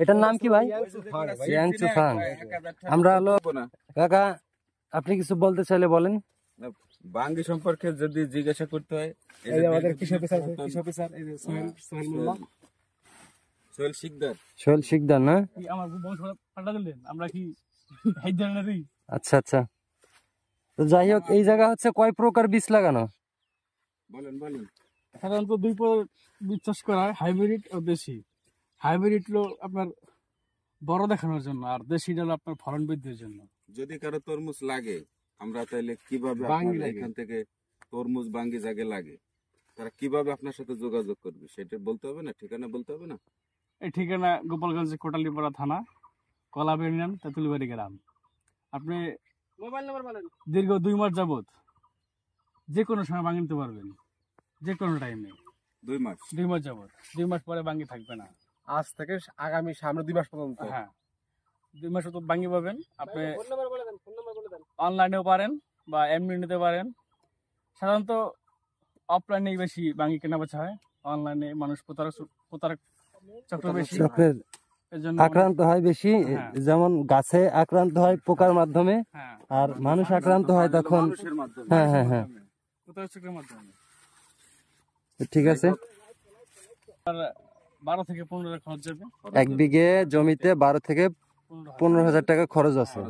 এটার নাম কি ভাই? ইয়াংচুফাং। আমরা হলো কাকা, আপনি কিছু বলতে চাইলে বলেন। বাঙ্গি সম্পর্কে যদি জিজ্ঞাসা করতে হয়, এই যে আমাদের কৃষি অফিসার এই যে সোহেল মোল্লা, সোহেল শিকদার না? আমার বংশ পাল্টা দিলেন, আমরা কি হাইদার না রে? আচ্ছা আচ্ছা। তো যাই হোক, এই জায়গা হচ্ছে কয় প্রকার বীজ লাগানো? বলেন। সাধারণত দুই প্রকার বীজ চাষ করা হয়, হাইব্রিড ও দেশি। হাইব্রিড হলো আপনার বড় দেখানোর জন্য, আর দেশিটা হলো আপনার ফলন বৃদ্ধির জন্য। যদি কারো তরমুজ লাগে, আমরা তাইলে কিভাবে এখান থেকে তরমুজ বাঙ্গি জাগে লাগে, তারা কিভাবে আপনার সাথে যোগাযোগ করবে সেটা বলতে হবে না? ঠিকানা বলতে হবে না? এই ঠিকানা গোপালগঞ্জ কোটালীপাড়া থানা, কলাব ইউনিয়ন, তেঁতুলবাড়ি গ্রাম। আপনি মোবাইল নাম্বার বলেন। দীর্ঘ 2 মাস যাবত যে কোনো সময় বাঙ্গি নিতে পারবেন, যে কোনো টাইমে। 2 মাস? 2 মাস যাবত। 2 মাস পরে বাঙ্গি থাকবে না। আজ থেকে আগামী সামনে 2 মাস পর্যন্ত? হ্যাঁ, 2 মাস তো বাঙ্গি পাবেন। আপনি অনলাইনেও পারেন বা এমনি নিতে পারেন। সাধারণত অফলাইনেই বেশি বাঙ্গি কেনা বেচা হয়, অনলাইনে মানুষ প্রতারক চক্র বেশি, আক্রান্ত হয় বেশি। যেমন গাছে আক্রান্ত হয় পোকার মাধ্যমে, আর মানুষ আক্রান্ত হয় তখন হ্যাঁ প্রতারক চক্রের মাধ্যমে। ঠিক আছে। 12 থেকে 15 লাখ খরচ যাবে। 1 বিঘে জমিতে 12 থেকে 15,000 টাকা খরচ আছে।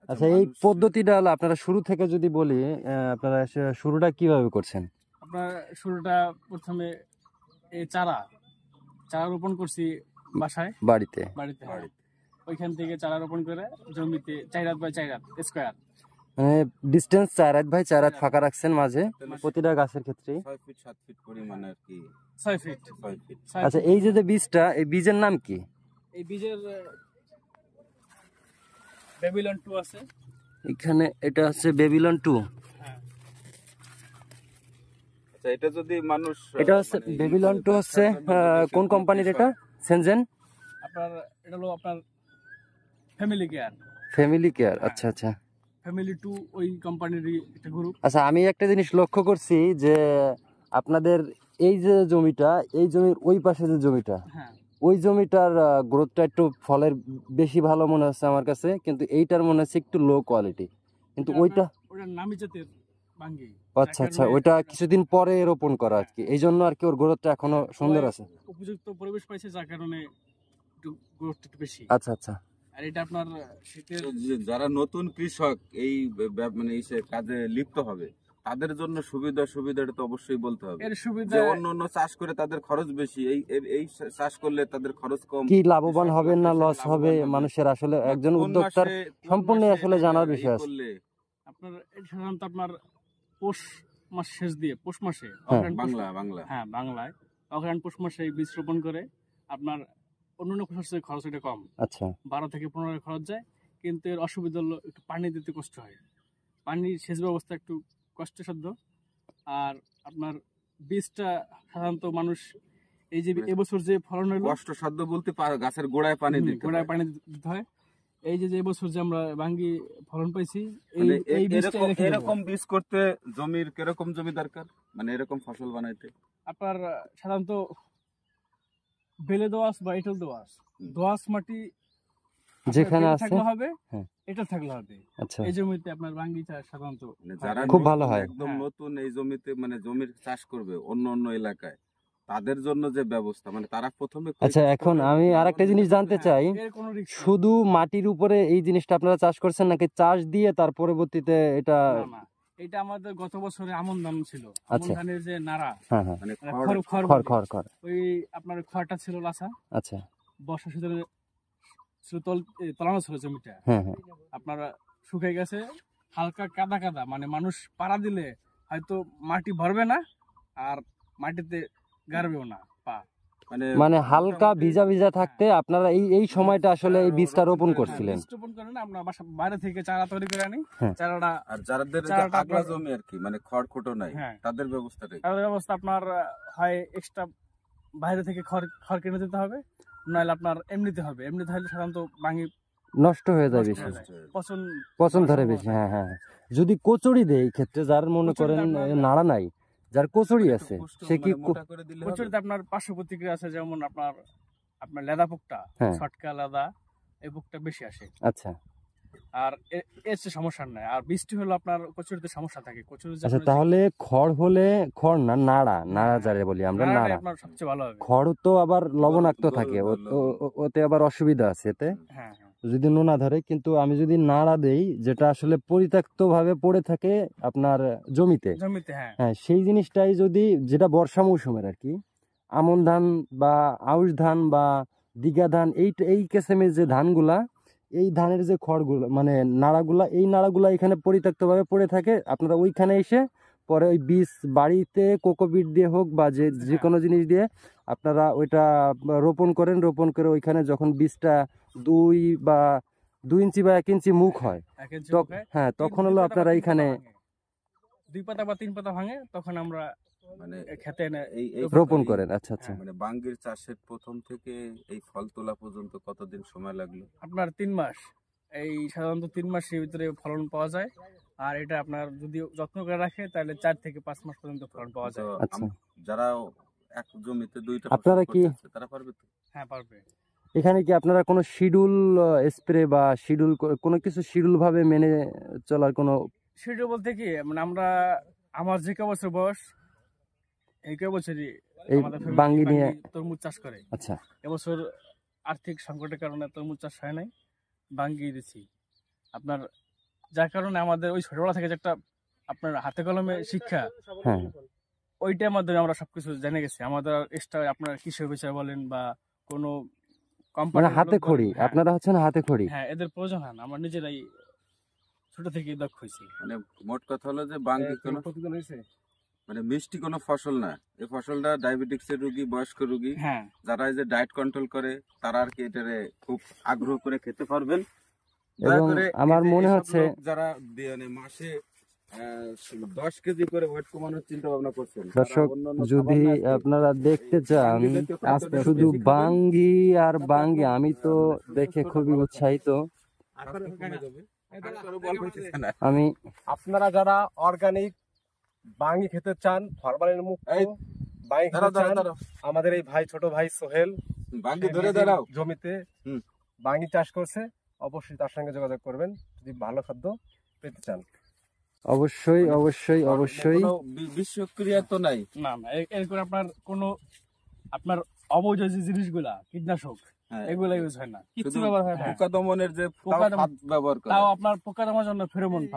আচ্ছা, এই পদ্ধতিটা হলো আপনারা শুরু থেকে যদি বলি, আপনারা শুরুটা কিভাবে করছেন? আপনার শুরুটা প্রথমে এই চারা রোপণ করছি বাসায়, বাড়িতে। ওইখান থেকে চারা রোপণ করে জমিতে 4 হাত বাই 4 হাত স্কয়ার, মানে ডিসটেন্স 4 হাত বাই 4 হাত ফাঁকা রাখছেন মাঝে প্রতিটা গাছের ক্ষেত্রে। 6 ফিট 7 ফিট পরিমাণ আর কি। 6 ফিট। আচ্ছা, এই যে বীজটা, এই বীজের নাম কি? এই বীজের বেবিলন 2 আছে এখানে, এটা হচ্ছে বেবিলন 2। আচ্ছা, এটা যদি মানুষ, এটা হচ্ছে বেবিলন 2 হচ্ছে কোন কোম্পানির? এটা সেনজেন। আপনার এটা হলো আপনার ফ্যামিলি কেয়ার। আচ্ছা আচ্ছা। ফ্যামিলি 2 ওই কোম্পানিরই একটা গ্রুপ। আচ্ছা, আমি একটা জিনিস লক্ষ্য করছি যে আপনাদের এই যে জমিটা, এই জমির ওই পাশে যে জমিটা, ওই জমিটার গ্রোথটা একটু ফলের বেশি ভালো মনে হচ্ছে আমার কাছে, কিন্তু এইটার মনে হচ্ছে একটু লো কোয়ালিটি। কিন্তু ওইটার নামি জাতের বাঙ্গি। আচ্ছা আচ্ছা, ওইটা কিছুদিন পরে রোপণ করা আর কি, এই জন্য আর কি ওর গ্রোথটা এখনো সুন্দর আছে, উপযুক্ত পরিবেশ পাইছে, যার কারণে একটু গ্রোথ একটু বেশি। আচ্ছা আচ্ছা। আর এটা আপনার শীতের, যারা নতুন কৃষক এই মানে এই কাজে লিপ্ত হবে, তাদের জন্য সুবিধাটা তো অবশ্যই বলতে হবে। এর সুবিধা, অন্য চাষ করে তাদের খরচ বেশি, এই চাষ করলে তাদের খরচ কম। কি লাভবান হবে না লস হবে মানুষের, আসলে একজন উদ্যোক্তার সম্পূর্ণ আসলে জানার বিষয় আছে। আপনার সাধারণত আপনার পৌষ মাস শেষ দিয়ে, পৌষ মাসে, বাংলায় অগ্রহায়ণ পৌষ মাসে বীজ রোপণ করে আপনার অন্যান্য খরচ এটা কম। আচ্ছা, 12 থেকে 15 খরচ যায়, কিন্তু এর অসুবিধা হলো একটু পানি দিতে কষ্ট হয়, পানির সেচ ব্যবস্থা একটু কষ্টসাধ্য। আর আপনার বীজটা সাধারণত মানুষ এই যে এবছর যে ফলন হলো, কষ্টসাধ্য বলতে গাছের গোড়ায় পানি দিতে হয়। এই যে এবছর যে আমরা বাঙ্গি ফলন পাইছি, এরকম বীজ করতে জমির কিরকম জমি দরকার, মানে এরকম ফসল বানাইতে? আপনার সাধারণত বেলে দোআঁশ বা এঁটেল দোআঁশ মাটি যেখানে আছে হবে, এটা থাকলে হবে। আচ্ছা, এই জমিতে আপনার বাঙ্গি চাষ সাধারণত খুব ভালো হয়। একদম নতুন এই জমিতে মানে জমির চাষ করবে অন্য এলাকায়, তাদের জন্য যে ব্যবস্থা, মানে তারা প্রথমে। আচ্ছা, এখন আমি আরেকটা জিনিস জানতে চাই, শুধু মাটির উপরে এই জিনিসটা আপনারা চাষ করছেন নাকি চাষ দিয়ে তার পরবর্তীতে এটা? এটা আমাদের গত বছরে আমন ধান ছিল, আমন ধানের যে নাড়া, মানে খড়, ওই আপনার খড়টা ছিল লাসা। আচ্ছা, বর্ষা শীতলে তলানো ছিল জমিটা, আপনার শুকিয়ে গেছে, হালকা কাদা, মানে মানুষ পাড়া দিলে হয়তো মাটি ভরবে না আর মাটিতে গাড়বেও না পা, মানে হালকা ভিজা থাকতে আপনারা এই সময়টা আসলে এই বীজটা রোপণ করছিলেন। রোপণ করেন না, আমরা বাইরে থেকে চারা তৈরি করে আনি, চারাটা। আর যাদের আগলা জমি আর কি, মানে খড় নাই, তাদের ব্যবস্থা আপনার হয় এক্সট্রা বাইরে থেকে খড় কিনে দিতে হবে, নাহলে আপনার এমনিতে হবে। এমনিতে হলে সাধারণত বাঙ্গি নষ্ট হয়ে যায় বেশি, পচন ধরে বেশি। হ্যাঁ, যদি কচুরি দেয় এই ক্ষেত্রে, যার মনে করেন নাড়া নাই, যার কচুরি আছে, সে কি কচুরিতে আপনার পার্শ্ব প্রতিক্রিয়া আছে, যেমন আপনার আপনার লেদা পোকটা, হ্যাঁ। ছটকা লেদা, এই পোকটা বেশি আসে। আচ্ছা আর এর চেয়ে সমস্যা নাই। আর বৃষ্টি হলো আপনার কচুরিতে সমস্যা থাকে। কচুরি আচ্ছা, তাহলে খড় হলে, খড় না নাড়া, নাড়া যারে বলি আমরা, নাড়া, আপনার সবচেয়ে ভালো হবে। খড় তো আবার লবণাক্ত থাকে, ওতে আবার অসুবিধা আছে এতে, হ্যাঁ হ্যাঁ যদি নোনা ধরে। কিন্তু আমি যদি নাড়া দেই, যেটা আসলে পরিত্যক্ত ভাবে পড়ে থাকে আপনার জমিতে, জমিতে, হ্যাঁ হ্যাঁ, সেই জিনিসটাই যদি, যেটা বর্ষা মৌসুমের আর কি, আমন ধান বা আউশ ধান বা দিঘা ধান, এই কিসিমের যে ধানগুলা, এই ধানের যে খড়গুলো মানে নাড়াগুলা, এই নাড়াগুলা এখানে পরিত্যক্তভাবে পড়ে থাকে, আপনারা ওইখানে এসে পরে ওই বীজ বাড়িতে কোকোপিট দিয়ে হোক বা যে কোনো জিনিস দিয়ে আপনারা ওইটা রোপণ করেন। রোপণ করে ওইখানে যখন বীজটা 2 ইঞ্চি বা 1 ইঞ্চি মুখ হয়, 1 ইঞ্চি তখন মুখে হ্যাঁ, তখন হলো আপনারা এইখানে 2 পাতা বা 3 পাতা ভাঙে, তখন আমরা মানে খেতে এনে রোপণ করেন। আচ্ছা আচ্ছা, মানে বাঙ্গির চাষের প্রথম থেকে এই ফল তোলা পর্যন্ত কতদিন সময় লাগলো? আপনার 3 মাস। এই সাধারণত 3 মাসের ভিতরে ফলন পাওয়া যায়। আর এটা আপনার যদি যত্ন করে রাখে তাহলে 4 থেকে 5 মাস পর্যন্ত ফলন পাওয়া যায়। তো আচ্ছা। যারা এক জমিতে 2টা আপনারা কি তারা পারবে তো? হ্যাঁ পারবে। এখানে কি আপনারা কোনো শিডিউল স্প্রে বা শিডিউল কোনো কিছু শিডিউল ভাবে মেনে চলার কোনো? সেটা বলতে কি, মানে আমার যে বছর বয়স, এই বছরই এই আমাদের family বাঙ্গি নিয়ে? তরমুজ চাষ করে। আচ্ছা, এবছর আর্থিক সংকটের কারণে তরমুজ চাষ হয় নাই, বাঙ্গি দিছি আপনার। যার কারণে আমাদের ওই ছোটবেলা থেকে যে একটা আপনার হাতে কলমে শিক্ষা, হ্যাঁ, ওইটার মাধ্যমে আমরা সবকিছু জেনে গেছি। আমাদের এক্সট্রা আপনার কৃষি অফিসার বলেন বা কোনো মানে কোম্পানি, হাতে খড়ি, আপনারা হচ্ছেন হাতে খড়ি। হ্যাঁ এদের প্রয়োজন হয় না, আমরা নিজেরাই ছোট থেকে দক্ষ হয়েছি। মানে মোট কথা হলো যে বাঙ্গি কোনো প্রতিদিন হয়েছে মানে মিষ্টি কোনো ফসল না। এই ফসলটা ডায়াবেটিক্স এর রোগী, বয়স্ক রোগী, হ্যাঁ যারা এই যে ডায়েট কন্ট্রোল করে, তারা আর কি এটারে খুব আগ্রহ করে খেতে পারবেন। দয়া এবং করে আমার এই যে মনে এইসব হচ্ছে লোক যারা মানে মাসে 10 কেজি করে ওয়েট কমানোর চিন্তা ভাবনা করছেন, তারা দর্শক, অন্যান্য যদি খাবার না খেয়ে আপনারা দেখতে চান বাঙ্গি জাতীয় খাদ্যটা শুধু বেশি খাবেন। বাঙ্গি আর বাঙ্গি, আমি তো দেখে খুবই উৎসাহিত। আমি আপনারা যারা অর্গানিক বাঙ্গি খেতে চান, ফরমালিন মুক্ত বাঙ্গি খেতে চান, আমাদের এই ভাই, ছোট ভাই সোহেল বাঙ্গি ধরে দাঁড়াও। জমিতে হুম। বাঙ্গি চাষ করছে, অবশ্যই তার সঙ্গে যোগাযোগ করবেন যদি ভালো খাদ্য পেতে চান। অবশ্যই অবশ্যই অবশ্যই কোনো বিষক্রিয়া তো নাই? না না, এরকম আপনার কোনো আপনার অবৈধ যে জিনিসগুলা, কীটনাশক, হ্যাঁ, এগুলা ইউজ হয় না, কিছু শুধু ব্যবহার হয় না। পোকা দমনের যে পোকা দমন- ফাঁদ ব্যবহার করে। তাও আপনার পোকা দমার জন্য ফেরোমন ফাঁদ।